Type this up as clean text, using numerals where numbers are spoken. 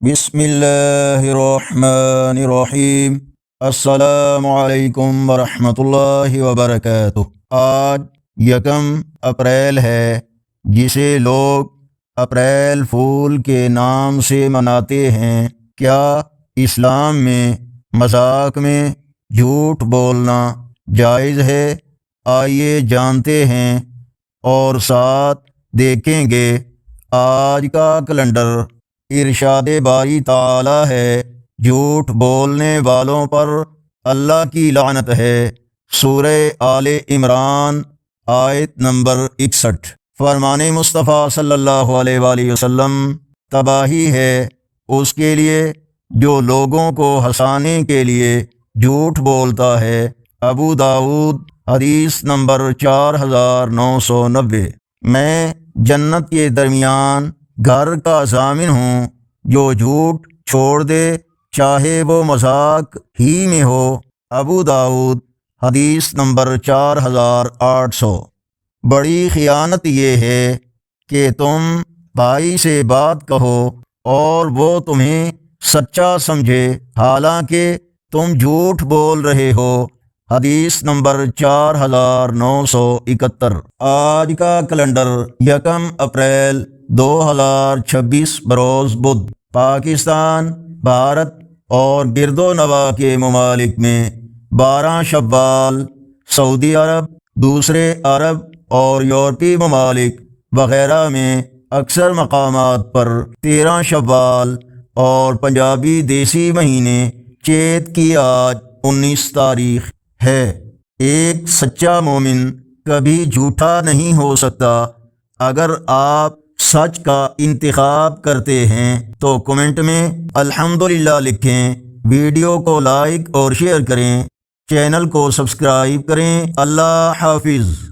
بسم اللہ الرحمن الرحیم۔ السلام علیکم ورحمۃ اللہ وبرکاتہ۔ آج یکم اپریل ہے، جسے لوگ اپریل فول کے نام سے مناتے ہیں۔ کیا اسلام میں مذاق میں جھوٹ بولنا جائز ہے؟ آئیے جانتے ہیں اور ساتھ دیکھیں گے آج کا کیلنڈر۔ ارشاد باری تعالی ہے، جھوٹ بولنے والوں پر اللہ کی لعنت ہے۔ سورہ آل عمران آیت نمبر 61۔ فرمان مصطفیٰ صلی اللہ علیہ وآلہ وسلم، تباہی ہے اس کے لیے جو لوگوں کو ہنسانے کے لیے جھوٹ بولتا ہے۔ ابو داؤد حدیث نمبر 4990۔ میں جنت کے درمیان گھر کا ضامن ہوں، جو جھوٹ چھوڑ دے چاہے وہ مذاق ہی میں ہو۔ ابو داؤد حدیث نمبر 4800۔ بڑی خیانت یہ ہے کہ تم بھائی سے بات کہو اور وہ تمہیں سچا سمجھے، حالانکہ تم جھوٹ بول رہے ہو۔ حدیث نمبر 4971۔ آج کا کیلنڈر یکم اپریل 2026 بروز بدھ۔ پاکستان، بھارت اور گرد و نواح کے ممالک میں 12 شوال، سعودی عرب، دوسرے عرب اور یورپی ممالک وغیرہ میں اکثر مقامات پر 13 شوال اور پنجابی دیسی مہینے چیت کی آج 19 تاریخ ہے۔ ایک سچا مومن کبھی جھوٹا نہیں ہو سکتا۔ اگر آپ سچ کا انتخاب کرتے ہیں تو کمنٹ میں الحمدللہ لکھیں، ویڈیو کو لائک اور شیئر کریں، چینل کو سبسکرائب کریں۔ اللہ حافظ۔